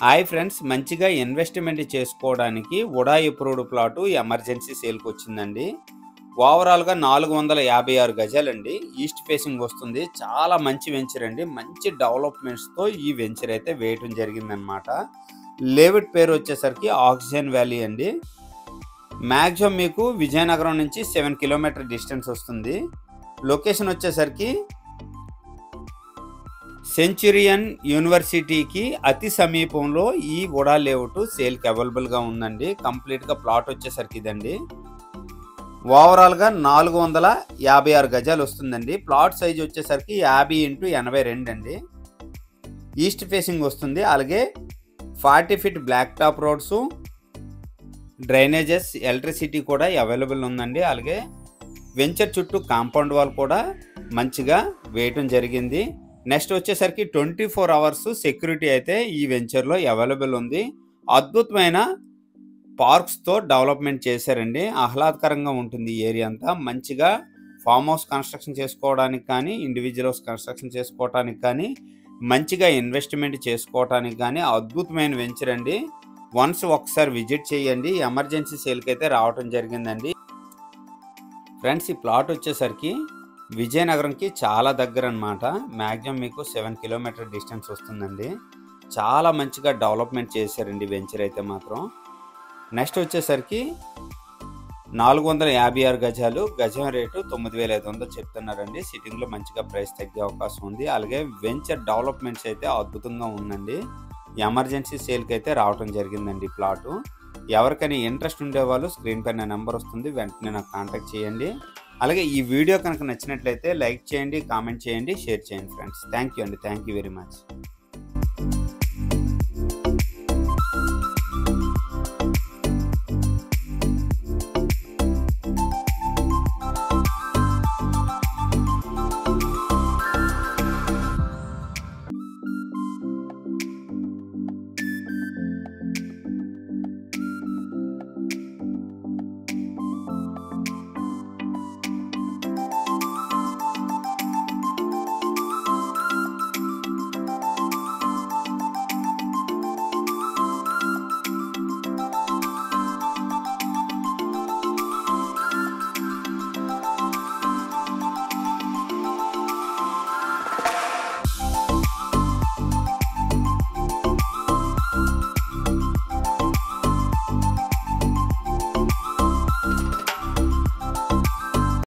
Hi friends, మంచిగా investment చేసుకోవడానికి ఉడా approved plot emergency సేల్కి వచ్చిందండి. ఓవరాల్గా 456 గజాలండి. ఈస్ట్ ఫేసింగ్ వస్తుంది. చాలా మంచి వెంచర్ అండి. మంచి డెవలప్మెంట్స్తో ఈ వెంచర్ అయితే వేయటం జరిగిందనమాట. లేఅవుట్ పేరు వచ్చేసరికి ఆక్సిజన్ వ్యాలీ అండి. మ్యాక్సిమం మీకు విజయనగరం నుంచి 7 కిలోమీటర్ డిస్టెన్స్ వస్తుంది. లొకేషన్ వచ్చేసరికి సెంచురియన్ యూనివర్సిటీకి అతి సమీపంలో ఈ ఉడా లేఅవుట్ సేల్కి అవైలబుల్గా ఉందండి. కంప్లీట్గా ప్లాట్ వచ్చేసరికి ఇదండి. ఓవరాల్గా 456 గజాలు వస్తుందండి. ప్లాట్ సైజ్ వచ్చేసరికి 50x82 అండి. ఈస్ట్ ఫేసింగ్ వస్తుంది. అలాగే 40 feet black top roads, drainages, electricity కూడా అవైలబుల్ ఉందండి. అలాగే వెంచర్ చుట్టూ కాంపౌండ్ వాల్ కూడా మంచిగా వేయటం జరిగింది. నెక్స్ట్ వచ్చేసరికి 24 అవర్స్ సెక్యూరిటీ అయితే ఈ వెంచర్లో అవైలబుల్ ఉంది. అద్భుతమైన పార్క్స్తో డెవలప్మెంట్ చేశారండి. ఆహ్లాదకరంగా ఉంటుంది ఈ ఏరియా అంతా. మంచిగా ఫామ్ హౌస్ కన్స్ట్రక్షన్ చేసుకోవడానికి కానీ, ఇండివిజువల్ హౌస్ కన్స్ట్రక్షన్ చేసుకోవడానికి కానీ, మంచిగా ఇన్వెస్ట్మెంట్ చేసుకోవడానికి కానీ అద్భుతమైన వెంచర్ అండి. వన్స్ ఒకసారి విజిట్ చేయండి. ఎమర్జెన్సీ సేల్కి అయితే రావటం జరిగిందండి. ఫ్రెండ్స్, ఈ ప్లాట్ వచ్చేసరికి విజయనగరంకి చాలా దగ్గర అనమాట. మ్యాక్సిమం మీకు 7 కిలోమీటర్ డిస్టెన్స్ వస్తుందండి. చాలా మంచిగా డెవలప్మెంట్ చేశారండి వెంచర్ అయితే మాత్రం. నెక్స్ట్ వచ్చేసరికి 456 గజాలు, గజం రేటు 9500 చెప్తున్నారండి. సిట్టింగ్లో మంచిగా ప్రైస్ తగ్గే అవకాశం ఉంది. అలాగే వెంచర్ డెవలప్మెంట్స్ అయితే అద్భుతంగా ఉందండి. ఎమర్జెన్సీ సేల్కి అయితే రావటం జరిగిందండి ప్లాటు. ఎవరికైనా ఇంట్రెస్ట్ ఉండేవాళ్ళు స్క్రీన్ పైన నెంబర్ వస్తుంది, వెంటనే నాకు కాంటాక్ట్ చేయండి. అలాగే ఈ వీడియో కనుక నచ్చినట్లయితే లైక్ చేయండి, కామెంట్ చేయండి, షేర్ చేయండి ఫ్రెండ్స్. థ్యాంక్ యూ అండి. Thank you very much.